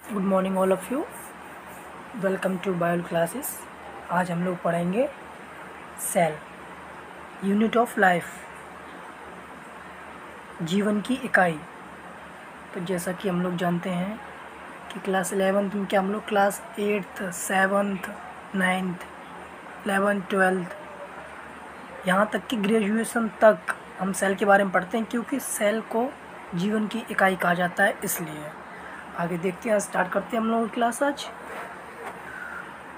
Good morning all of you. Welcome to bio classes. आज हम लोग पढ़ेंगे सेल, यूनिट ऑफ लाइफ, जीवन की इकाई। तो जैसा कि हम लोग जानते हैं कि क्लास 11th में क्या हम लोग class 8th 7th 9th 11th 12th यहाँ तक कि ग्रेजुएशन तक हम सेल के बारे में पढ़ते हैं, क्योंकि सेल को जीवन की इकाई कहा जाता है। इसलिए आगे देखते हैं, स्टार्ट करते हैं हम लोग की क्लास आज।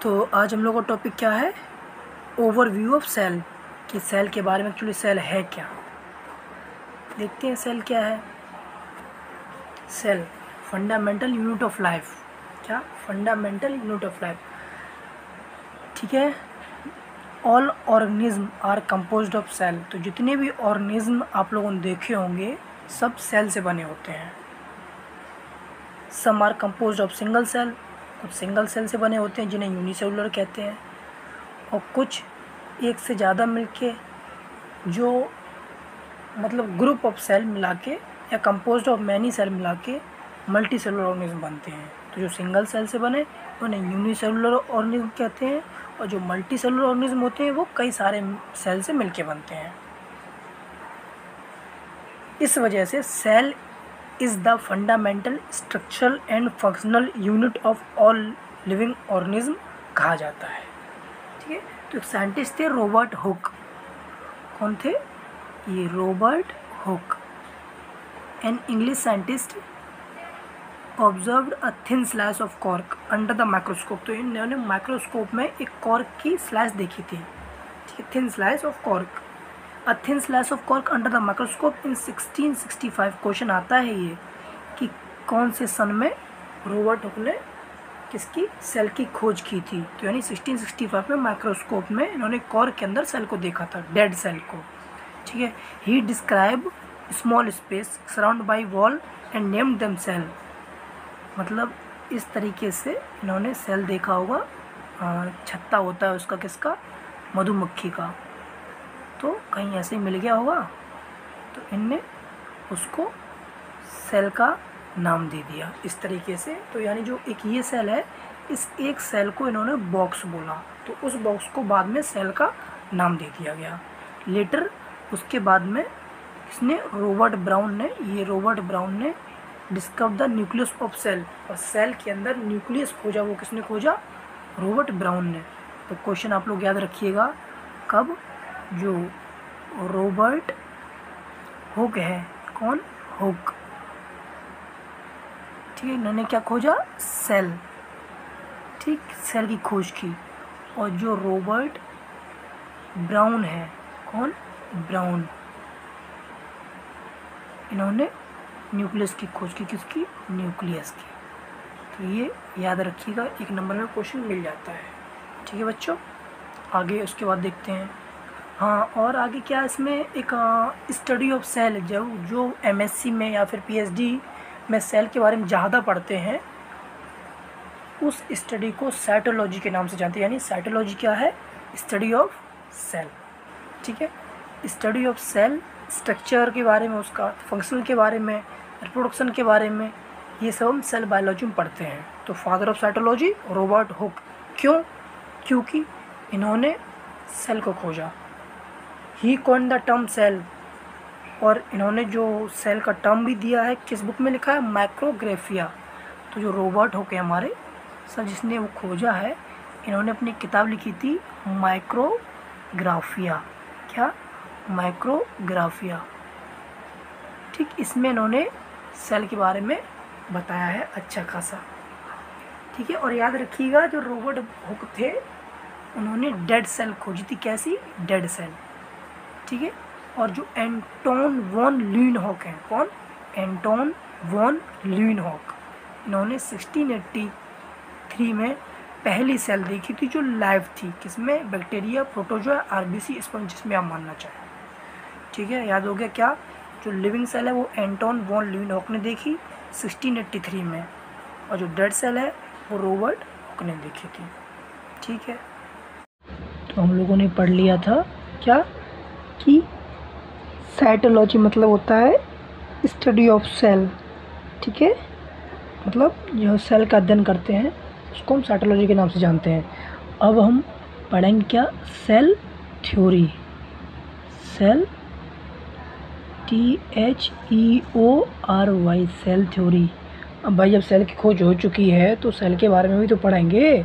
तो आज हम लोग का टॉपिक क्या है? ओवरव्यू ऑफ सेल, कि सेल के बारे में एक्चुअली सेल है क्या। देखते हैं सेल क्या है। Cell fundamental unit of life. क्या? Fundamental unit of life. ठीक है। All organism are composed of cell. तो जितने भी ऑर्गेनिज्म आप लोगों ने देखे होंगे सब सेल से बने होते हैं। Some are composed of single cell, कुछ सिंगल सेल से बने होते हैं जिन्हें यूनिसेलुलर कहते हैं, और कुछ एक से ज़्यादा मिलके जो मतलब ग्रुप ऑफ सेल मिला के या कंपोज्ड ऑफ मैनी सेल मिला के मल्टी सेलुलर ऑर्गेनिज्म बनते हैं। तो जो सिंगल सेल से बने उन्हें यूनिसेलुलर ऑर्गेनिज्म कहते हैं, और जो मल्टी सेलुलर ऑर्गेनिज्म होते हैं वो कई सारे सेल से मिलके बनते हैं। इस वजह से cell is the fundamental structural and functional unit of all living organism कहा जाता है। ठीक है। तो एक साइंटिस्ट थे रॉबर्ट हुक। कौन थे ये? Robert Hooke. An English scientist observed a thin slice of cork under the microscope. तो इन्होंने माइक्रोस्कोप में एक कॉर्क की स्लाइस देखी थी। ठीक है। Thin slice of cork, a thin slice of cork under the microscope in 1665। Question आता है ये कि कौन से सन में रॉबर्ट हुक ने किसकी सेल की खोज की थी। तो यानी 1665 में माइक्रोस्कोप में इन्होंने कॉर्क के अंदर सेल को देखा था, डेड सेल को। ठीक है। He describe small space surround by wall and named them cell. मतलब इस तरीके से इन्होंने सेल देखा होगा। छत्ता होता है उसका, किसका? मधुमक्खी का। तो कहीं ऐसे ही मिल गया होगा, तो इनने उसको सेल का नाम दे दिया इस तरीके से। तो यानी जो एक ये सेल है, इस एक सेल को इन्होंने बॉक्स बोला, तो उस बॉक्स को बाद में सेल का नाम दे दिया गया। लेटर उसके बाद में इसने रॉबर्ट ब्राउन ने discover the nucleus of cell, और सेल के अंदर न्यूक्लियस खोजा। वो किसने खोजा? रॉबर्ट ब्राउन ने। तो क्वेश्चन आप लोग याद रखिएगा, कब? जो रॉबर्ट हुक है, कौन? हुक। ठीक है। इन्होंने क्या खोजा? सेल। ठीक, सेल की खोज की। और जो रॉबर्ट ब्राउन है, कौन? ब्राउन, इन्होंने न्यूक्लियस की खोज की। किसकी? न्यूक्लियस की। तो ये याद रखिएगा, एक नंबर में क्वेश्चन मिल जाता है। ठीक है बच्चों। आगे उसके बाद देखते हैं। हाँ, और आगे क्या इसमें एक स्टडी ऑफ सेल, जो एमएससी में या फिर पीएचडी में सेल के बारे में ज़्यादा पढ़ते हैं, उस स्टडी को साइटोलॉजी के नाम से जानते हैं। यानी साइटोलॉजी क्या है? Study of cell. ठीक है। स्टडी ऑफ सेल, स्ट्रक्चर के बारे में, उसका फंक्शनल के बारे में, रिप्रोडक्शन के बारे में, ये सब हम सेल बायोलॉजी में पढ़ते हैं। तो father of cytology Robert Hooke. क्यों? क्योंकि इन्होंने सेल को खोजा। ही कॉइन्ड द टर्म सेल, और इन्होंने जो सेल का टर्म भी दिया है, किस बुक में लिखा है? माइक्रोग्राफिया। तो जो रॉबर्ट हुक है हमारे सर, जिसने वो खोजा है, इन्होंने अपनी किताब लिखी थी माइक्रोग्राफिया। क्या? माइक्रोग्राफिया। ठीक, इसमें इन्होंने सेल के बारे में बताया है अच्छा खासा। ठीक है। और याद रखिएगा, जो रॉबर्ट हुक थे उन्होंने डेड सेल खोजी थी। कैसी? Dead cell. ठीक है। और जो एंटोन वॉन ल्यूइनहॉक हैं, कौन? एंटोन वॉन ल्यूइनहॉक, इन्होंने 1683 में पहली सेल देखी थी जो लाइव थी। किसमें? बैक्टीरिया, प्रोटोजोआ, आरबीसी, स्पंज, जिसमें आप मानना चाहें। ठीक है। याद हो गया क्या? जो लिविंग सेल है वो एंटोन वॉन ल्यूइनहॉक ने देखी 1683 में, और जो डेड सेल है वो रॉबर्ट हुक ने देखी थी। ठीक है। तो हम लोगों ने पढ़ लिया था क्या, कि साइटोलॉजी मतलब होता है स्टडी ऑफ सेल। ठीक है। मतलब जो सेल का अध्ययन करते हैं उसको हम साइटोलॉजी के नाम से जानते हैं। अब हम पढ़ेंगे क्या, cell theory. Cell THEORY, cell theory. अब भाई जब सेल की खोज हो चुकी है तो सेल के बारे में भी तो पढ़ेंगे।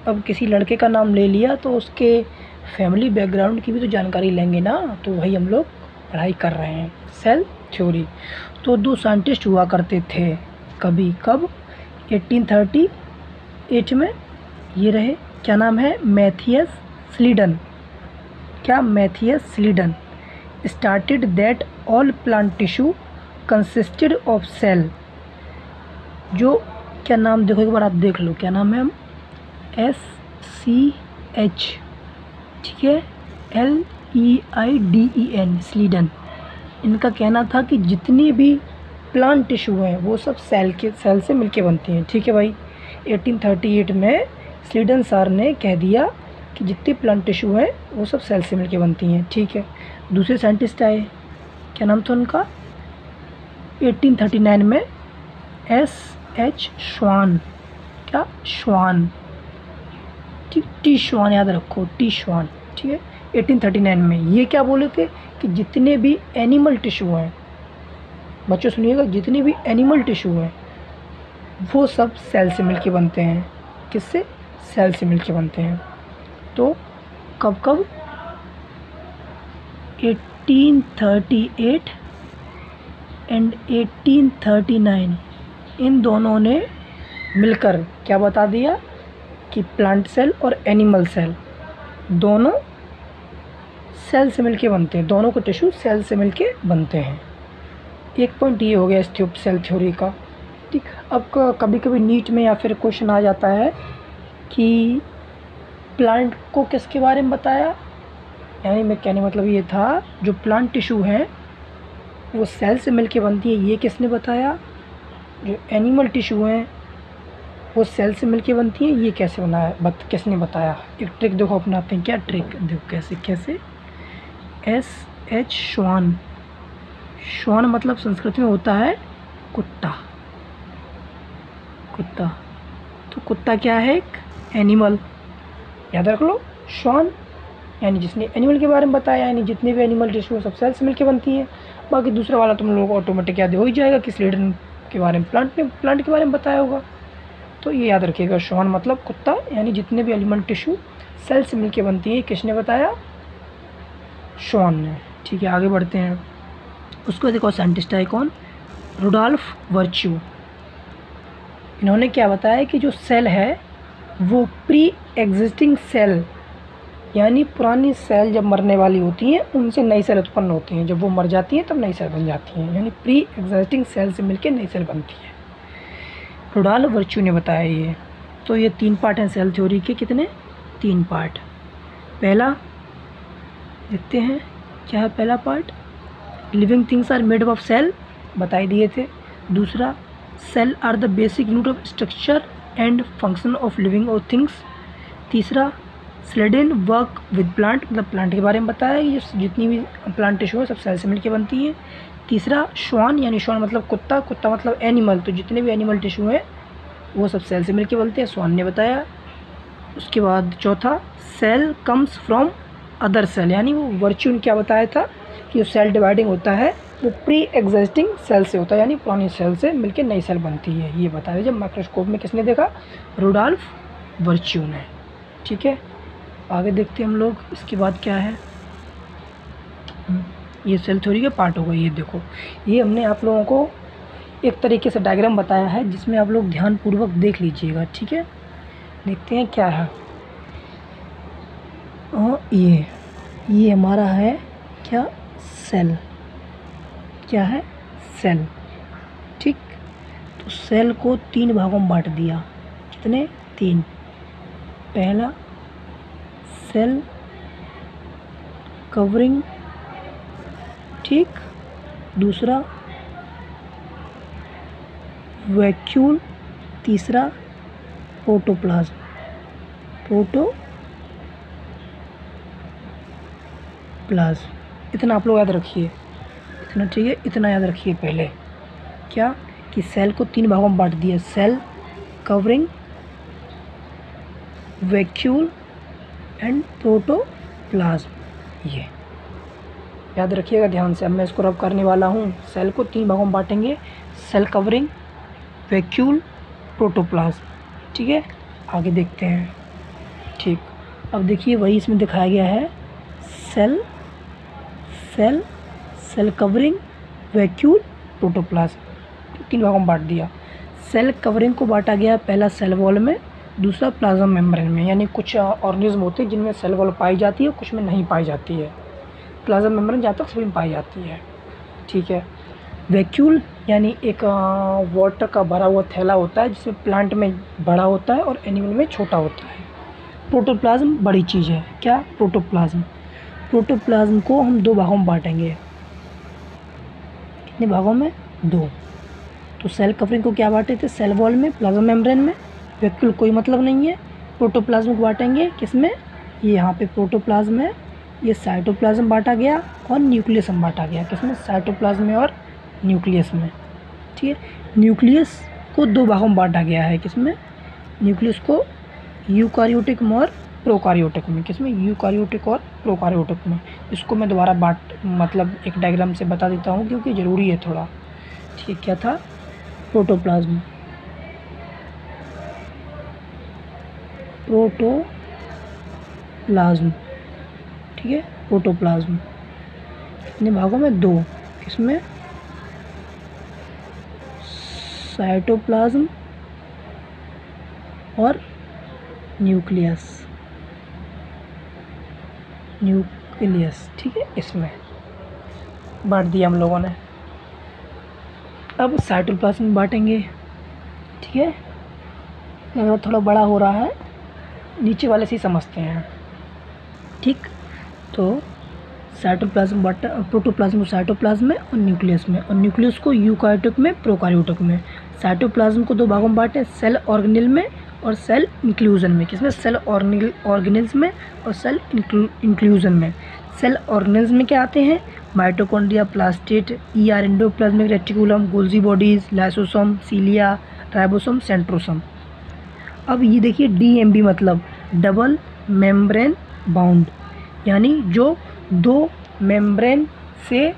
अब किसी लड़के का नाम ले लिया तो उसके फैमिली बैकग्राउंड की भी तो जानकारी लेंगे ना, तो वही हम लोग पढ़ाई कर रहे हैं, सेल थ्योरी। तो दो साइंटिस्ट हुआ करते थे कभी, कब, 1838 में। ये रहे, क्या नाम है, मैथियस स्लीडन। क्या, Matthias Schleiden. Started that all plant tissue consisted of cell. जो क्या नाम, देखो एक बार आप देख लो क्या नाम है, हम SCH, ठीक है, LEIDEN, स्लीडन। इनका कहना था कि जितनी भी प्लांट टिश्यू हैं वो सब सेल से मिलके बनती हैं, ठीक है भाई। 1838 में स्लीडन सर ने कह दिया कि जितनी प्लांट टिश्यू हैं वो सब सेल से मिलके बनती हैं, ठीक है। दूसरे साइंटिस्ट आए, क्या नाम था उनका, 1839 में SH श्वान। क्या, श्वान, ठीक, T श्वान याद रखो, T श्वान, ठीक है। 1839 में ये क्या बोले थे कि जितने भी एनिमल टिश्यू हैं, बच्चों सुनिएगा, जितने भी एनिमल टिश्यू हैं वो सब सेल से मिलके बनते हैं। किससे, सेल से मिलके बनते हैं। तो कब कब, 1838 एंड 1839, इन दोनों ने मिलकर क्या बता दिया कि प्लांट सेल और एनिमल सेल दोनों सेल से मिलके बनते हैं, दोनों के टिश्यू सेल से मिलके बनते हैं। एक पॉइंट ये हो गया इस सेल थ्योरी का, ठीक। अब कभी कभी नीट में या फिर क्वेश्चन आ जाता है कि प्लांट को किसके बारे में बताया, यानी मैं कहने मतलब ये था जो प्लांट टिश्यू हैं वो सेल से मिलके बनती है, ये किसने बताया। जो एनिमल टिश्यू हैं वो सेल से मिलके बनती है, ये कैसे बनाया, किसने बताया। एक ट्रिक देखो अपनाते हैं, क्या ट्रिक, देखो कैसे SH श्वान। श्वान मतलब संस्कृत में होता है कुत्ता, कुत्ता। तो कुत्ता क्या है, एक एनिमल, याद रख लो। श्वान यानी जिसने एनिमल के बारे में बताया, यानी जितने भी एनिमल टिश्यू सब सेल से मिलके बनती हैं। बाकी दूसरा वाला तुम लोगों को ऑटोमेटिक याद हो ही जाएगा कि स्लीडन के बारे में, प्लांट के बारे में बताया होगा। तो ये याद रखिएगा, श्वान मतलब कुत्ता, यानी जितने भी एनिमल टिश्यू सेल से मिलके बनती है, किसने बताया, श्वान ने, ठीक है। आगे बढ़ते हैं। उसको देखो साइंटिस्ट है कौन, रुडोल्फ वर्च्यू। इन्होंने क्या बताया कि जो सेल है वो प्री एग्जिस्टिंग सेल, यानी पुरानी सेल जब मरने वाली होती हैं उनसे नई सेल उत्पन्न होती हैं, जब वो मर जाती हैं तब नई सेल बन जाती हैं, यानी प्री एग्जिस्टिंग सेल से मिलके नई सेल बनती है। रुडोल्फ वर्च्यू ने बताया ये। तो ये 3 पार्ट हैं सेल थ्योरी के, कितने, 3 पार्ट। पहला देखते हैं क्या है पहला part, living things are made of cell, बताई दिए थे। दूसरा, cell are the basic unit of structure and function of living और थिंग्स। तीसरा, स्लीडन वर्क विद प्लांट, मतलब प्लांट के बारे में बताया कि जितनी भी प्लांट टिश्यू है सब सेल से मिलकर बनती हैं। तीसरा, श्वान, यानी श्वान मतलब कुत्ता, कुत्ता मतलब एनिमल, तो जितने भी एनिमल टिश्यू हैं वो सब सेल से मिलकर बनते हैं, श्वान ने बताया। उसके बाद चौथा, cell comes from other cell, यानी वो वर्च्यू ने क्या बताया था कि जो सेल डिवाइडिंग होता है वो प्री एग्जिस्टिंग सेल से होता है, यानी पुरानी सेल से मिलकर नई सेल बनती है, ये बताया जब माइक्रोस्कोप में किसने देखा, रुडोल्फ वर्च्यू ने, ठीक है। आगे देखते हैं हम लोग, इसके बाद क्या है, ये सेल थ्योरी के पार्ट हो गए। ये देखो, ये हमने आप लोगों को एक तरीके से डायग्राम बताया है जिसमें आप लोग ध्यानपूर्वक देख लीजिएगा, ठीक है। देखते हैं क्या है। और ये हमारा है क्या, सेल, क्या है, सेल, ठीक। तो सेल को 3 भागों में बांट दिया, कितने, 3। पहला, सेल कवरिंग, ठीक। दूसरा, वैक्यूल। तीसरा, प्रोटोप्लाज्म, इतना आप लोग याद रखिए, इतना चाहिए, इतना याद रखिए पहले, क्या कि सेल को 3 भागों में बांट दिया, cell covering, vacuole and protoplasm. ये याद रखिएगा ध्यान से। अब मैं इसको रब करने वाला हूँ। सेल को 3 भागों में बांटेंगे, सेल कवरिंग, वैक्यूल, प्रोटोप्लाज्म। ठीक है, आगे देखते हैं। ठीक, अब देखिए वही इसमें दिखाया गया है, cell cell cell covering, vacuole, protoplasm. 3 भागों में बांट दिया। सेल कवरिंग को बांटा गया पहला सेल वॉल में, दूसरा प्लाज्मा मेम्ब्रेन में। यानी कुछ ऑर्गेनिज्म होते हैं जिनमें सेल वॉल पाई जाती है, कुछ में नहीं पाई जाती है। प्लाज्मा मेम्ब्रेन जहाँ तक सभी में पाई जाती है। ठीक है, वैक्यूल यानी एक वाटर का भरा हुआ थैला होता है जिसमें प्लांट में बड़ा होता है और एनिमल में छोटा होता है। प्रोटोप्लाज्म बड़ी चीज़ है। क्या? प्रोटोप्लाज्म। प्रोटोप्लाज्म को हम 2 भागों में बांटेंगे। कितने भागों में? 2। तो सेल कवरिंग को क्या बांटे थे? सेल वॉल में, प्लाज्मा मेम्ब्रेन में। वैक्यूल कोई मतलब नहीं है। प्रोटोप्लाज्म को बांटेंगे किस में? ये यहाँ पे प्रोटोप्लाज्म है, ये साइटोप्लाज्म बांटा गया और न्यूक्लियस में बांटा गया। किसमें? साइटोप्लाज्म में और न्यूक्लियस में। ठीक है, न्यूक्लियस को 2 भागों में बांटा गया है। किसमें? न्यूक्लियस को यूकारियोटिक में और प्रोकारियोटिक में। किसमें? यूकारियोटिक और प्रोकारियोटिक में। इसको मैं दोबारा मतलब एक डायग्राम से बता देता हूँ क्योंकि ज़रूरी है थोड़ा। ठीक है, क्या था? Protoplasm, protoplasm. ठीक है, प्रोटोप्लाज्म कितने भागों में? 2। किसमें? साइटोप्लाज्म और न्यूक्लियस। ठीक है, इसमें बांट दिया हम लोगों ने। अब साइटोप्लाज्म में बांटेंगे। ठीक है, अगर थोड़ा बड़ा हो रहा है, नीचे वाले से ही समझते हैं। ठीक, तो साइटोप्लाज्म बांटा, प्रोटोप्लाज्म को साइटोप्लाज्म में और न्यूक्लियस में, और न्यूक्लियस को यूकारियोटिक में, प्रोकारियोटिक में। साइटोप्लाज्म को 2 भागों में बांटे, सेल ऑर्गेनेल में और सेल इंक्लूजन में। किसमें? सेल ऑर्गेनेल्स में और सेल इंक्लूजन में। सेल ऑर्गेनेल्स में क्या आते हैं? Mitochondria, plastid, ER, endoplasmic reticulum, Golgi bodies, lysosome, cilia, ribosome, centrosome. अब ये देखिए डीएमबी मतलब डबल मेम्ब्रेन बाउंड, यानी जो 2 मेम्ब्रेन से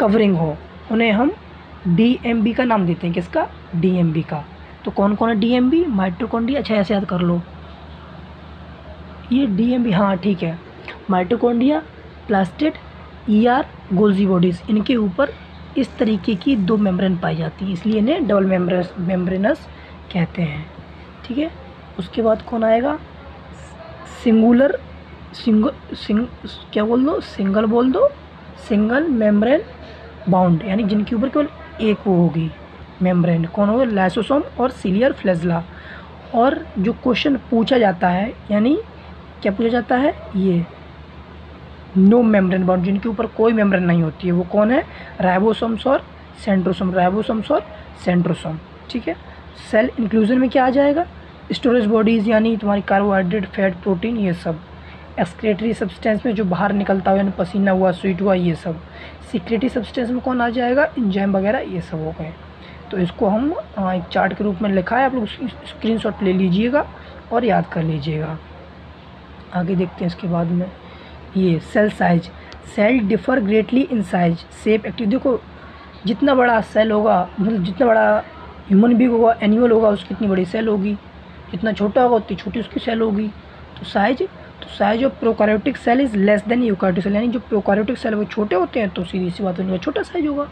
कवरिंग हो उन्हें हम डीएमबी का नाम देते हैं। किसका? डीएमबी का। तो कौन कौन है डीएमबी? माइटोकॉन्ड्रिया, अच्छा ऐसे याद कर लो ये डीएमबी। हाँ ठीक है, mitochondria, plastid, ER, Golgi bodies, इनके ऊपर इस तरीके की 2 मेम्ब्रेन पाई जाती हैं, इसलिए इन्हें डबल मेम्ब्रेनस कहते हैं। ठीक है, उसके बाद कौन आएगा? सिंगल बोल दो, सिंगल मेम्ब्रेन बाउंड, यानी जिनके ऊपर केवल एक वो होगी मेम्ब्रेन। कौन होगा? लाइसोसोम और सीलियर फ्लैजेला। और जो क्वेश्चन पूछा जाता है, यानी क्या पूछा जाता है? ये नो मेम्ब्रेन बाउंड, जिनके ऊपर कोई मेम्ब्रेन नहीं होती है, वो कौन है? राइबोसोम्स और सेंट्रोसोम। ठीक है, सेल इंक्लूजन में क्या आ जाएगा? स्टोरेज बॉडीज़, यानी तुम्हारी कार्बोहाइड्रेट, फैट, प्रोटीन, ये सब। एक्सक्रेटरी सब्सटेंस में जो बाहर निकलता हुआ, यानी पसीना हुआ, स्वीट हुआ, ये सब। सीक्रेटरी सब्सटेंस में कौन आ जाएगा? एंजाइम वगैरह, ये सब हो गए। तो इसको हम एक चार्ट के रूप में लिखा है, आप लोग स्क्रीनशॉट ले लीजिएगा और याद कर लीजिएगा। आगे देखते हैं इसके बाद में ये cell size. Cell differ greatly in size, shape, active. देखो जितना बड़ा सेल होगा, मतलब जितना बड़ा ह्यूमन बीइंग होगा, एनिमल होगा, उसकी कितनी बड़ी सेल होगी, जितना छोटा होगा उतनी छोटी उसकी सेल होगी। तो size of prokaryotic cell is less than eukaryotic cell, यानी जो प्रोकैरियोटिक सेल वो छोटे होते हैं तो सीधी सी बात उनका छोटा साइज होगा।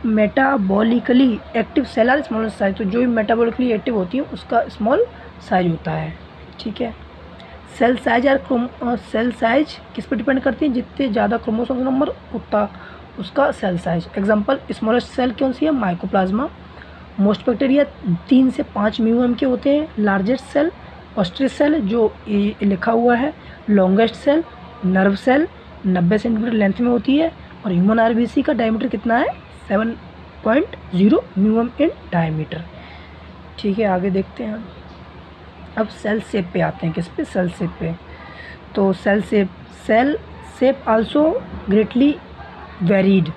Metabolically active cell are small size, तो जो भी मेटाबॉलिकली एक्टिव होती है उसका स्मॉल साइज होता है। ठीक है, सेल साइज किस पर डिपेंड करती है? जितने ज़्यादा क्रोमोसोम नंबर उतना उसका cell size. Example smallest cell कौन सी है? माइकोप्लाज्मा। मोस्ट बैक्टीरिया 3 से 5 म्यूएम के होते हैं। लार्जेस्ट सेल ऑस्ट्रिच सेल, जो लिखा हुआ है। Longest cell nerve cell 90 centimetre length में होती है। और ह्यूमन आरबीसी का डायमीटर कितना है? 7.0 म्यूएम इन डायमीटर। ठीक है, आगे देखते हैं। अब सेल शेप पे आते हैं। किस पे? सेल शेप पे। तो cell shape also greatly varied,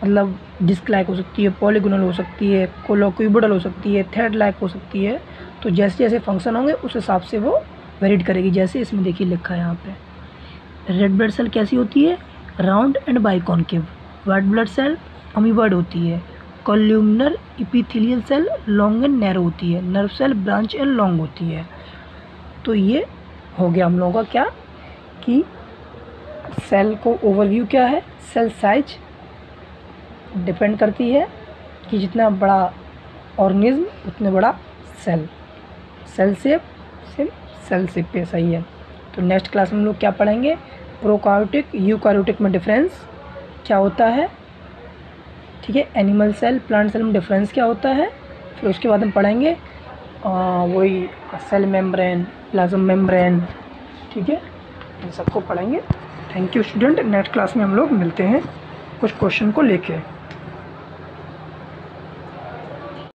मतलब डिस्क लाइक हो सकती है, पॉलीगोनल हो सकती है, कोलोक्यूबिडल हो सकती है, थ्रेड लाइक हो सकती है। तो जैसे जैसे फंक्शन होंगे उस हिसाब से वो वेरीड करेगी। जैसे इसमें देखिए लिखा है यहाँ पे, रेड ब्लड सेल कैसी होती है, round and biconcave. White blood cell amoeboid होती है। Columnar epithelial cell long and narrow होती है। Nerve cell branch and long होती है। तो ये हो गया हम लोगों का क्या कि सेल को ओवरव्यू क्या है। सेल साइज डिपेंड करती है कि जितना बड़ा ऑर्गेनिज्म उतने बड़ा सेल। सेल शेप से सेल शेप पे सही है। तो नेक्स्ट क्लास में हम लोग क्या पढ़ेंगे, प्रोकार्योटिक यूकार्योटिक में डिफरेंस क्या होता है, ठीक है, एनिमल सेल प्लांट सेल में डिफरेंस क्या होता है। फिर उसके बाद हम पढ़ेंगे वही सेल मेम्ब्रेन, प्लाज्मा मेम्ब्रेन, ठीक है, इन सबको पढ़ेंगे। Thank you student. Next class में हम लोग मिलते हैं कुछ क्वेश्चन को लेके।